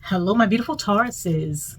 Hello, my beautiful Tauruses.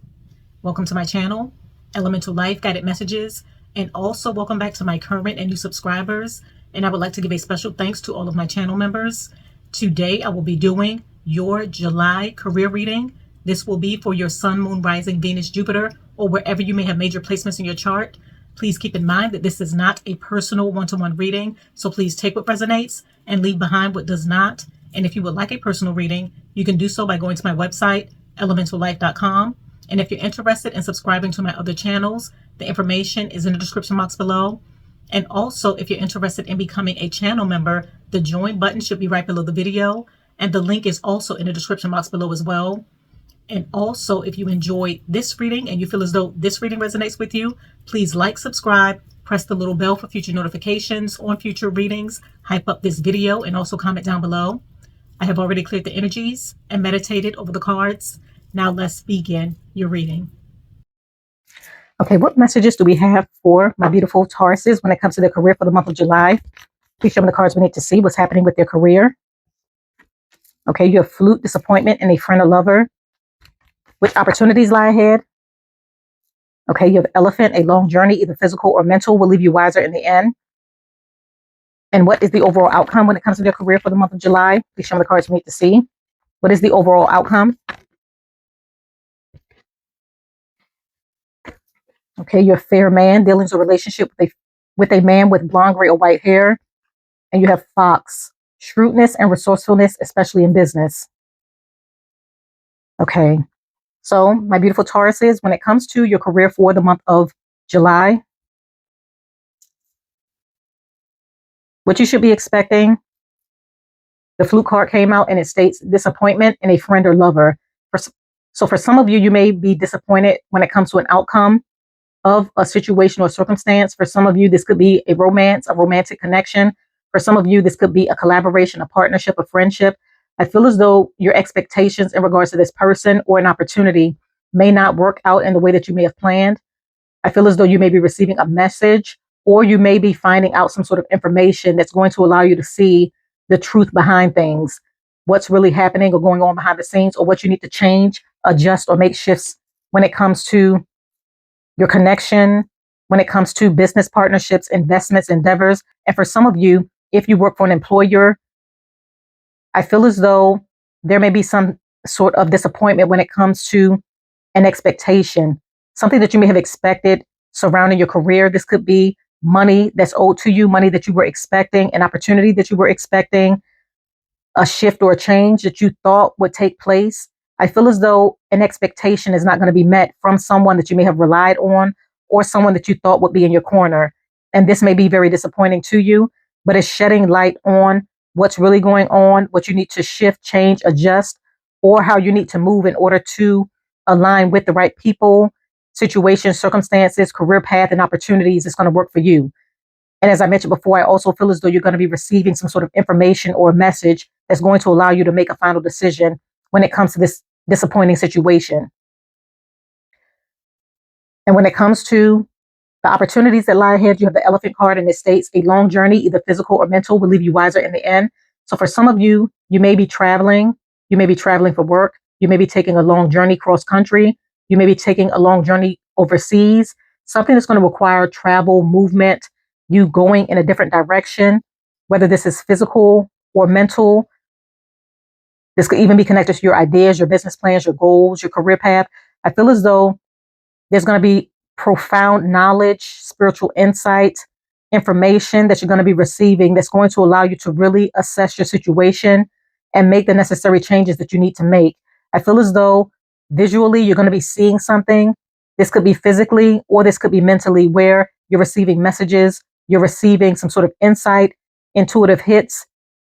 Welcome to my channel, EleMental Lyfe Guided Messages, and also welcome back to my current and new subscribers. And I would like to give a special thanks to all of my channel members. Today, I will be doing your July career reading. This will be for your Sun, Moon, Rising, Venus, Jupiter, or wherever you may have major placements in your chart. Please keep in mind that this is not a personal one-to-one reading, so please take what resonates and leave behind what does not. And if you would like a personal reading, you can do so by going to my website, ElementalLyfe.com. And if you're interested in subscribing to my other channels, the information is in the description box below. And also, if you're interested in becoming a channel member, the join button should be right below the video. And the link is also in the description box below as well. And also, if you enjoy this reading and you feel as though this reading resonates with you, please like, subscribe, press the little bell for future notifications on future readings, hype up this video, and also comment down below. I have already cleared the energies and meditated over the cards. Now let's begin your reading. Okay, what messages do we have for my beautiful Tauruses when it comes to their career for the month of July? Please show me the cards we need to see what's happening with their career. Okay, you have flute, disappointment, and a friend or lover. Which opportunities lie ahead? Okay, you have elephant, a long journey, either physical or mental, will leave you wiser in the end. And what is the overall outcome when it comes to their career for the month of July? Please show me the cards we need to see. What is the overall outcome? Okay, you're a fair man, dealing with a relationship with a man with blonde, gray, or white hair. And you have fox, shrewdness and resourcefulness, especially in business. Okay, so my beautiful Tauruses, when it comes to your career for the month of July, what you should be expecting, the flute card came out and it states disappointment in a friend or lover. So for some of you, you may be disappointed when it comes to an outcome of a situation or circumstance. For some of you, this could be a romance, a romantic connection. For some of you, this could be a collaboration, a partnership, a friendship. I feel as though your expectations in regards to this person or an opportunity may not work out in the way that you may have planned. I feel as though you may be receiving a message, or you may be finding out some sort of information that's going to allow you to see the truth behind things, what's really happening or going on behind the scenes, or what you need to change, adjust, or make shifts when it comes to your connection, when it comes to business partnerships, investments, endeavors. And for some of you, if you work for an employer, I feel as though there may be some sort of disappointment when it comes to an expectation, something that you may have expected surrounding your career. This could be money that's owed to you, money that you were expecting, an opportunity that you were expecting, a shift or a change that you thought would take place. I feel as though an expectation is not going to be met from someone that you may have relied on or someone that you thought would be in your corner. And this may be very disappointing to you, but it's shedding light on what's really going on, what you need to shift, change, adjust, or how you need to move in order to align with the right people, situations, circumstances, career path, and opportunities that's going to work for you. And as I mentioned before, I also feel as though you're going to be receiving some sort of information or message that's going to allow you to make a final decision when it comes to this disappointing situation. And when it comes to the opportunities that lie ahead, you have the elephant card and it states a long journey, either physical or mental, will leave you wiser in the end. So for some of you, you may be traveling. You may be traveling for work. You may be taking a long journey cross country. You may be taking a long journey overseas, something that's going to require travel, movement, you going in a different direction, whether this is physical or mental. This could even be connected to your ideas, your business plans, your goals, your career path. I feel as though there's going to be profound knowledge, spiritual insight, information that you're going to be receiving that's going to allow you to really assess your situation and make the necessary changes that you need to make. I feel as though visually you're going to be seeing something. This could be physically or this could be mentally, where you're receiving messages, you're receiving some sort of insight, intuitive hits,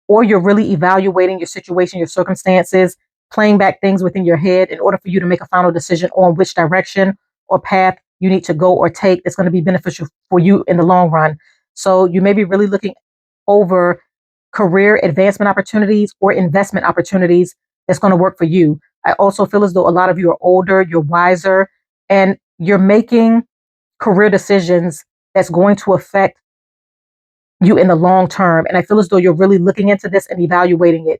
or you're really evaluating your situation, your circumstances, playing back things within your head in order for you to make a final decision on which direction or path you need to go or take that's going to be beneficial for you in the long run. So you may be really looking over career advancement opportunities or investment opportunities that's going to work for you. I also feel as though a lot of you are older, you're wiser, and you're making career decisions that's going to affect you in the long term. And I feel as though you're really looking into this and evaluating it.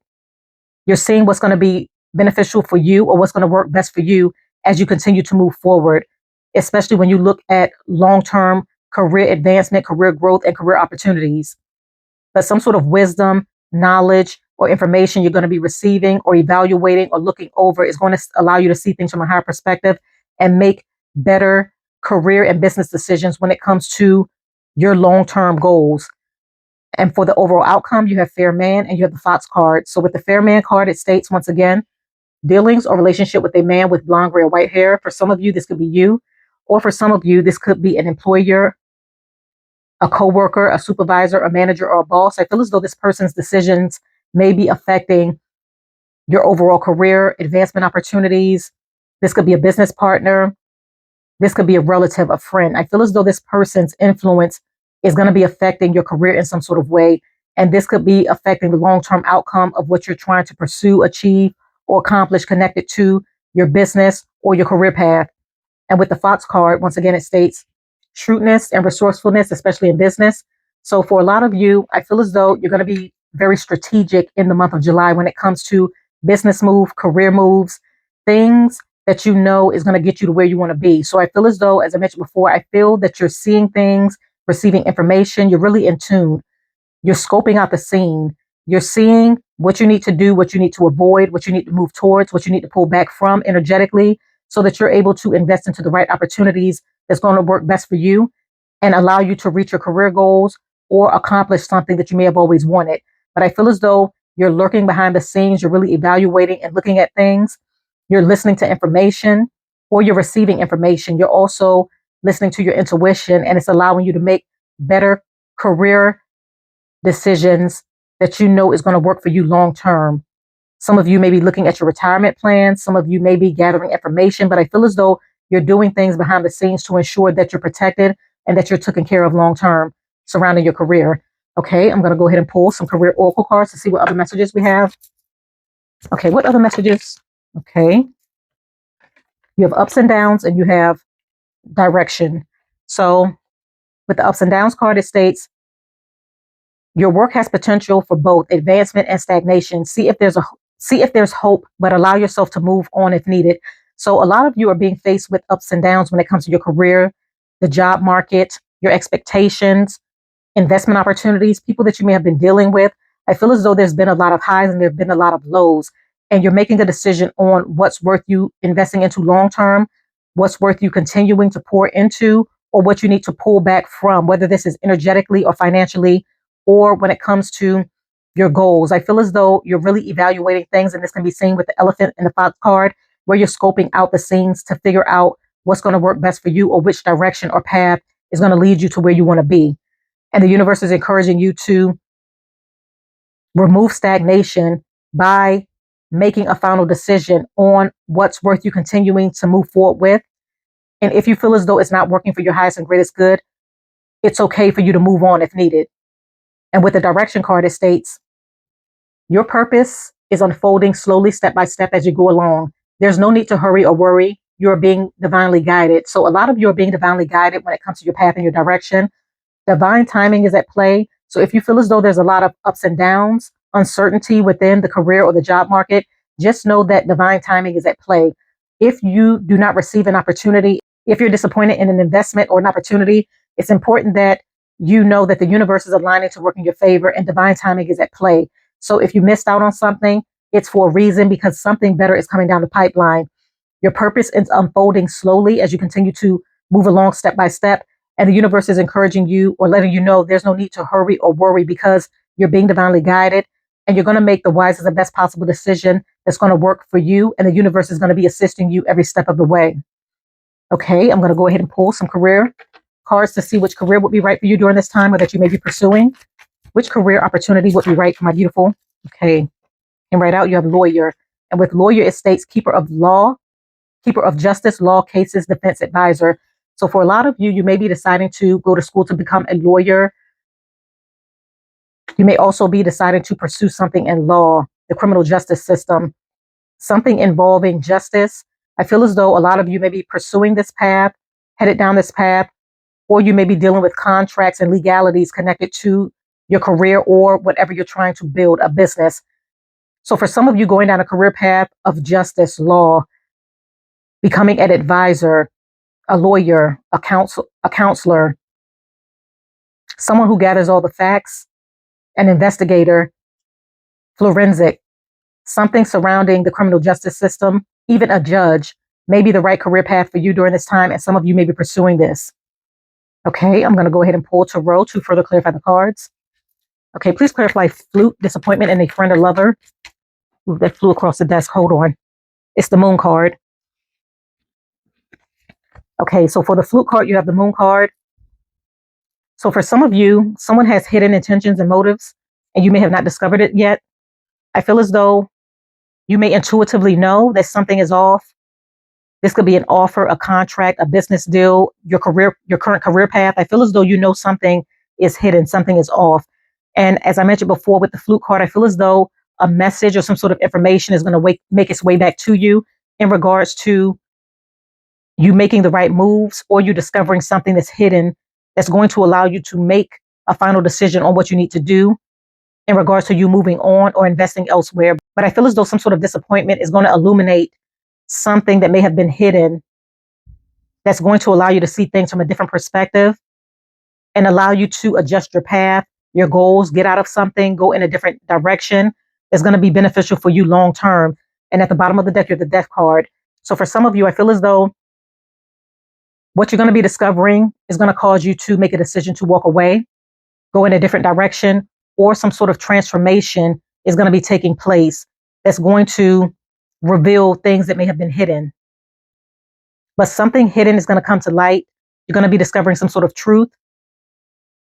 You're seeing what's going to be beneficial for you or what's going to work best for you as you continue to move forward, especially when you look at long-term career advancement, career growth, and career opportunities. But some sort of wisdom, knowledge, or information you're going to be receiving or evaluating or looking over is going to allow you to see things from a higher perspective and make better career and business decisions when it comes to your long-term goals. And for the overall outcome, you have Fair Man and you have the Fox card. So with the Fair Man card, it states once again, dealings or relationship with a man with blonde, gray, or white hair. For some of you, this could be you. Or for some of you, this could be an employer, a coworker, a supervisor, a manager, or a boss. I feel as though this person's decisions may be affecting your overall career, advancement opportunities. This could be a business partner. This could be a relative, a friend. I feel as though this person's influence is going to be affecting your career in some sort of way. And this could be affecting the long-term outcome of what you're trying to pursue, achieve, or accomplish connected to your business or your career path. And with the Fox card, once again, it states shrewdness and resourcefulness, especially in business. So for a lot of you, I feel as though you're going to be very strategic in the month of July when it comes to business move, career moves, things that you know is going to get you to where you want to be. So I feel as though, as I mentioned before, I feel that you're seeing things, receiving information. You're really in tune. You're scoping out the scene. You're seeing what you need to do, what you need to avoid, what you need to move towards, what you need to pull back from energetically so that you're able to invest into the right opportunities that's going to work best for you and allow you to reach your career goals or accomplish something that you may have always wanted. But I feel as though you're lurking behind the scenes. You're really evaluating and looking at things. You're listening to information or you're receiving information. You're also listening to your intuition, and it's allowing you to make better career decisions that you know is going to work for you long term. Some of you may be looking at your retirement plan. Some of you may be gathering information, but I feel as though you're doing things behind the scenes to ensure that you're protected and that you're taken care of long term surrounding your career. Okay, I'm going to go ahead and pull some career oracle cards to see what other messages we have. Okay, what other messages? Okay, you have ups and downs and you have direction. So with the ups and downs card, it states your work has potential for both advancement and stagnation. See if there's hope, but allow yourself to move on if needed. So a lot of you are being faced with ups and downs when it comes to your career, the job market, your expectations, investment opportunities, people that you may have been dealing with. I feel as though there's been a lot of highs and there have been a lot of lows, and you're making a decision on what's worth you investing into long term, what's worth you continuing to pour into, or what you need to pull back from, whether this is energetically or financially, or when it comes to your goals. I feel as though you're really evaluating things, and this can be seen with the elephant and the fox card, where you're scoping out the scenes to figure out what's going to work best for you or which direction or path is going to lead you to where you want to be. And the universe is encouraging you to remove stagnation by making a final decision on what's worth you continuing to move forward with. And if you feel as though it's not working for your highest and greatest good, it's okay for you to move on if needed. And with the direction card, it states, your purpose is unfolding slowly, step by step as you go along. There's no need to hurry or worry. You're being divinely guided. So a lot of you are being divinely guided when it comes to your path and your direction. Divine timing is at play. So if you feel as though there's a lot of ups and downs, uncertainty within the career or the job market, just know that divine timing is at play. If you do not receive an opportunity, if you're disappointed in an investment or an opportunity, it's important that you know that the universe is aligning to work in your favor and divine timing is at play. So if you missed out on something, it's for a reason because something better is coming down the pipeline. Your purpose is unfolding slowly as you continue to move along step by step. And the universe is encouraging you or letting you know there's no need to hurry or worry because you're being divinely guided and you're going to make the wisest and best possible decision that's going to work for you. And the universe is going to be assisting you every step of the way. Okay, I'm going to go ahead and pull some career cards to see which career would be right for you during this time or that you may be pursuing. Which career opportunity would be right for my beautiful? Okay, and right out you have lawyer. And with lawyer, it states keeper of law, keeper of justice, law cases, defense advisor. So for a lot of you, you may be deciding to go to school to become a lawyer. You may also be deciding to pursue something in law, the criminal justice system, something involving justice. I feel as though a lot of you may be pursuing this path, headed down this path, or you may be dealing with contracts and legalities connected to your career or whatever you're trying to build, a business. So for some of you going down a career path of justice, law, becoming an advisor, a lawyer, a counselor, someone who gathers all the facts, an investigator, forensic, something surrounding the criminal justice system, even a judge, may be the right career path for you during this time, and some of you may be pursuing this. Okay, I'm going to go ahead and pull tarot to further clarify the cards. Okay, please clarify flute, disappointment, and a friend or lover. Ooh, that flew across the desk. Hold on. It's the moon card. Okay, so for the flute card, you have the moon card. So for some of you, someone has hidden intentions and motives, and you may have not discovered it yet. I feel as though you may intuitively know that something is off. This could be an offer, a contract, a business deal, your current career path. I feel as though you know something is hidden, something is off. And as I mentioned before with the flute card, I feel as though a message or some sort of information is going to make its way back to you in regards to you making the right moves or you discovering something that's hidden that's going to allow you to make a final decision on what you need to do in regards to you moving on or investing elsewhere. But I feel as though some sort of disappointment is going to illuminate something that may have been hidden that's going to allow you to see things from a different perspective and allow you to adjust your path, your goals, get out of something, go in a different direction. Is going to be beneficial for you long term. And at the bottom of the deck, you have the death card. So for some of you, I feel as though what you're going to be discovering is going to cause you to make a decision to walk away, go in a different direction, or some sort of transformation is going to be taking place that's going to reveal things that may have been hidden. But something hidden is going to come to light. You're going to be discovering some sort of truth.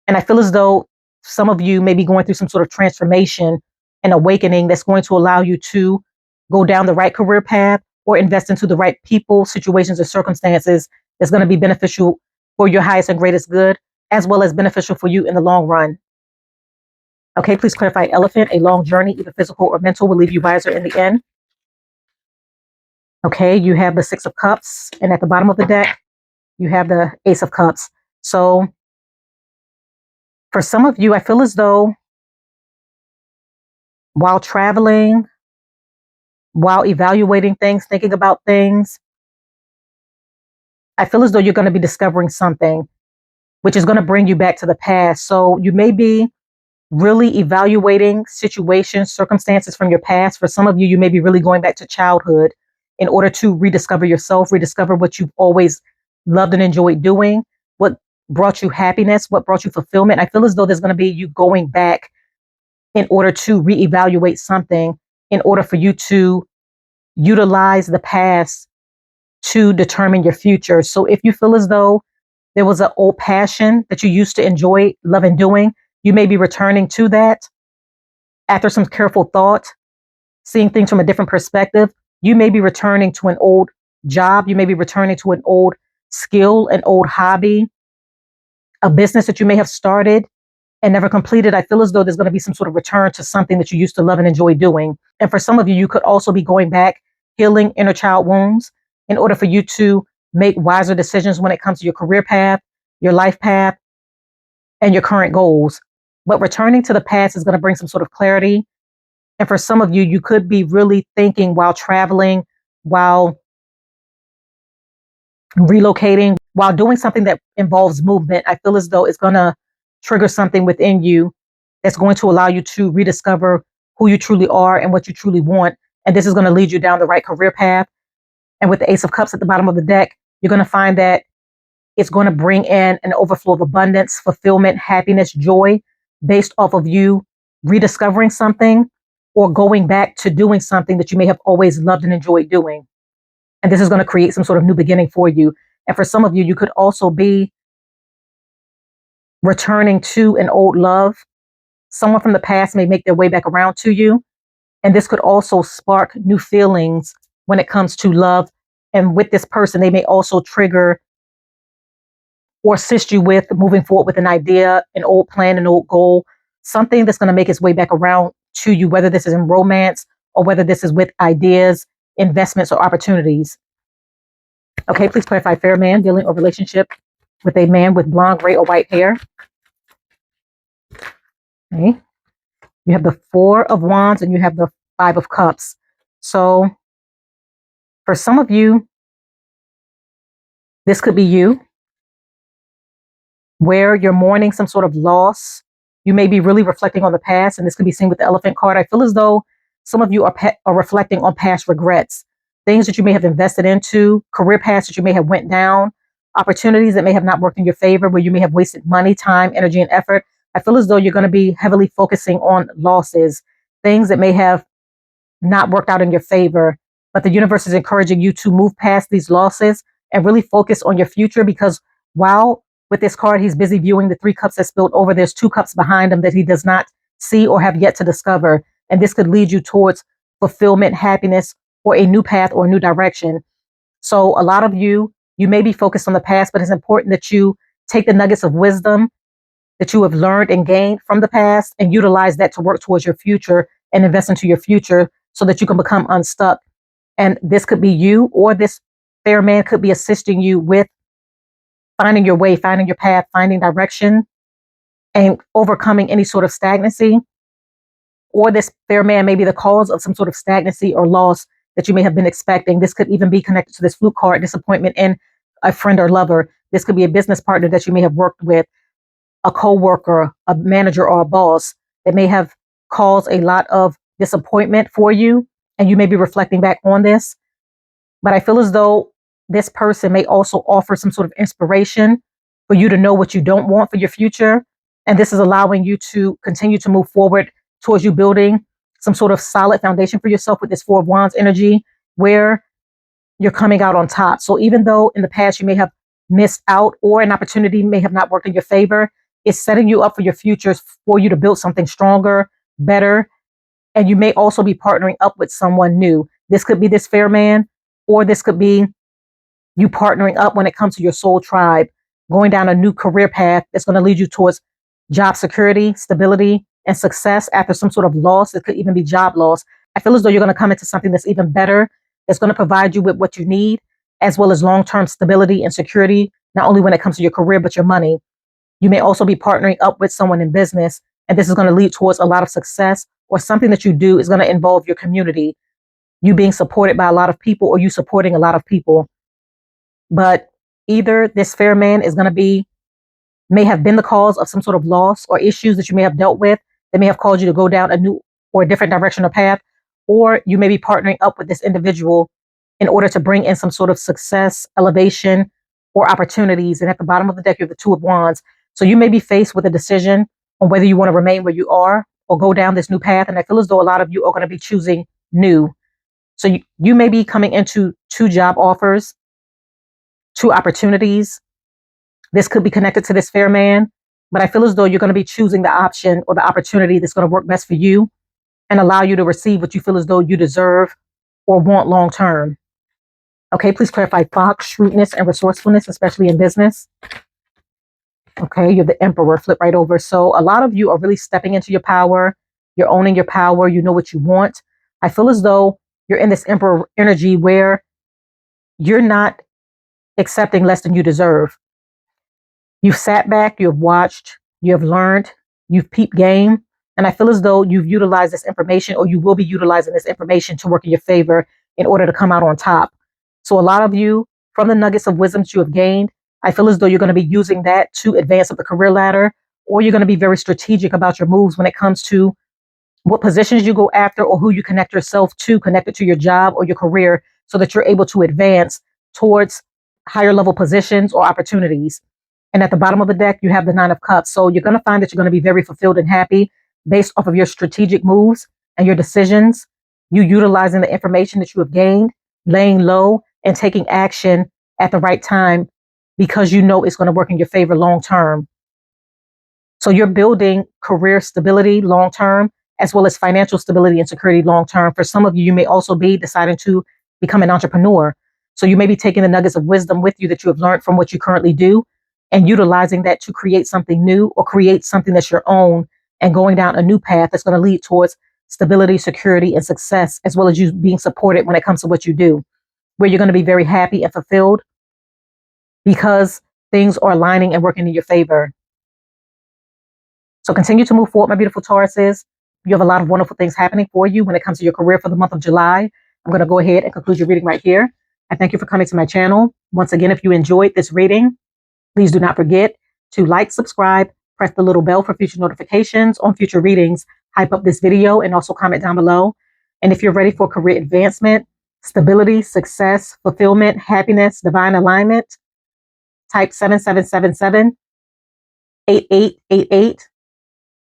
And I feel as though some of you may be going through some sort of transformation and awakening that's going to allow you to go down the right career path or invest into the right people, situations, or circumstances that's going to be beneficial for your highest and greatest good, as well as beneficial for you in the long run. Okay, please clarify elephant. A long journey, either physical or mental, will leave you wiser in the end. Okay, you have the Six of Cups, and at the bottom of the deck, you have the Ace of Cups. So for some of you, I feel as though while traveling, while evaluating things, thinking about things, I feel as though you're going to be discovering something which is going to bring you back to the past. So you may be really evaluating situations, circumstances from your past. For some of you, you may be really going back to childhood in order to rediscover yourself, rediscover what you've always loved and enjoyed doing, what brought you happiness, what brought you fulfillment. I feel as though there's going to be you going back in order to reevaluate something, in order for you to utilize the past to determine your future. So if you feel as though there was an old passion that you used to enjoy loving doing, you may be returning to that after some careful thought, seeing things from a different perspective. You may be returning to an old job. You may be returning to an old skill, an old hobby, a business that you may have started and never completed. I feel as though there's going to be some sort of return to something that you used to love and enjoy doing. And for some of you, you could also be going back, healing inner child wounds in order for you to make wiser decisions when it comes to your career path, your life path, and your current goals. But returning to the past is going to bring some sort of clarity. And for some of you, you could be really thinking while traveling, while relocating, while doing something that involves movement. I feel as though it's going to trigger something within you that's going to allow you to rediscover who you truly are and what you truly want. And this is going to lead you down the right career path. And with the Ace of Cups at the bottom of the deck, you're going to find that it's going to bring in an overflow of abundance, fulfillment, happiness, joy, based off of you rediscovering something or going back to doing something that you may have always loved and enjoyed doing. And this is going to create some sort of new beginning for you. And for some of you, you could also be returning to an old love. Someone from the past may make their way back around to you. And this could also spark new feelings when it comes to love. And with this person, they may also trigger or assist you with moving forward with an idea, an old plan, an old goal, something that's going to make its way back around to you, whether this is in romance or whether this is with ideas, investments, or opportunities. Okay, please clarify fair man, dealing or relationship with a man with blonde, gray, or white hair. Okay. You have the Four of Wands and you have the Five of Cups. So for some of you, this could be you, where you're mourning some sort of loss. You may be really reflecting on the past, and this could be seen with the Elephant card. I feel as though some of you are reflecting on past regrets, things that you may have invested into, career paths that you may have went down, opportunities that may have not worked in your favor, where you may have wasted money, time, energy, and effort. I feel as though you're going to be heavily focusing on losses, things that may have not worked out in your favor, but the universe is encouraging you to move past these losses and really focus on your future, because while with this card, he's busy viewing the 3 cups that spilled over, there's 2 cups behind him that he does not see or have yet to discover. And this could lead you towards fulfillment, happiness, or a new path or a new direction. So a lot of you may be focused on the past, but it's important that you take the nuggets of wisdom that you have learned and gained from the past and utilize that to work towards your future and invest into your future so that you can become unstuck. And this could be you, or this fair man could be assisting you with finding your way, finding your path, finding direction, and overcoming any sort of stagnancy. Or this fair man may be the cause of some sort of stagnancy or loss that you may have been expecting. This could even be connected to this flute card, disappointment in a friend or lover. This could be a business partner that you may have worked with, a co-worker, a manager, or a boss that may have caused a lot of disappointment for you. And you may be reflecting back on this. But I feel as though this person may also offer some sort of inspiration for you to know what you don't want for your future. And this is allowing you to continue to move forward towards you building some sort of solid foundation for yourself with this 4 of Wands energy, where you're coming out on top. So even though in the past you may have missed out or an opportunity may have not worked in your favor, it's setting you up for your futures, for you to build something stronger, better. And you may also be partnering up with someone new. This could be this fair man, or this could be you partnering up when it comes to your soul tribe, going down a new career path that's going to lead you towards job security, stability, and success after some sort of loss. It could even be job loss. I feel as though you're going to come into something that's even better, that's going to provide you with what you need, as well as long-term stability and security, not only when it comes to your career, but your money. You may also be partnering up with someone in business, and this is going to lead towards a lot of success, or something that you do is going to involve your community, you being supported by a lot of people, or you supporting a lot of people. But either this fair man is going to may have been the cause of some sort of loss or issues that you may have dealt with that may have caused you to go down a new or a different direction or path, or you may be partnering up with this individual in order to bring in some sort of success, elevation, or opportunities. And at the bottom of the deck, you have the 2 of Wands. So you may be faced with a decision on whether you want to remain where you are or go down this new path. And I feel as though a lot of you are going to be choosing new. So you may be coming into 2 job offers, 2 opportunities. This could be connected to this fair man, but I feel as though you're going to be choosing the option or the opportunity that's going to work best for you and allow you to receive what you feel as though you deserve or want long term. Okay, please clarify Fox, shrewdness, and resourcefulness, especially in business. Okay, you're the Emperor, flip right over. So a lot of you are really stepping into your power. You're owning your power. You know what you want. I feel as though you're in this Emperor energy where you're not accepting less than you deserve. You've sat back, you've watched, you have learned, you've peeped game. And I feel as though you've utilized this information, or you will be utilizing this information to work in your favor in order to come out on top. So a lot of you, from the nuggets of wisdom that you have gained, I feel as though you're going to be using that to advance up the career ladder, or you're going to be very strategic about your moves when it comes to what positions you go after or who you connect yourself to, connected to your job or your career, so that you're able to advance towards higher level positions or opportunities. And at the bottom of the deck, you have the 9 of Cups. So you're going to find that you're going to be very fulfilled and happy based off of your strategic moves and your decisions, you utilizing the information that you have gained, laying low, and taking action at the right time, because you know it's going to work in your favor long term. So you're building career stability long term, as well as financial stability and security long term. For some of you, you may also be deciding to become an entrepreneur. So you may be taking the nuggets of wisdom with you that you have learned from what you currently do, and utilizing that to create something new or create something that's your own, and going down a new path that's going to lead towards stability, security, and success, as well as you being supported when it comes to what you do, where you're going to be very happy and fulfilled because things are aligning and working in your favor. So continue to move forward, my beautiful Tauruses. You have a lot of wonderful things happening for you when it comes to your career for the month of July. I'm going to go ahead and conclude your reading right here. I thank you for coming to my channel. Once again, if you enjoyed this reading, please do not forget to like, subscribe, press the little bell for future notifications on future readings, hype up this video, and also comment down below. And if you're ready for career advancement, stability, success, fulfillment, happiness, divine alignment, type 7777-8888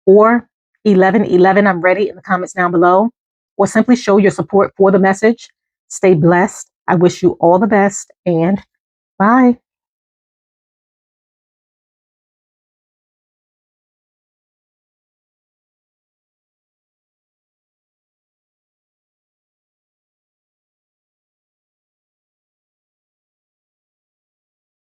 or 1111. I'm ready in the comments down below, or simply show your support for the message. Stay blessed. I wish you all the best, and bye.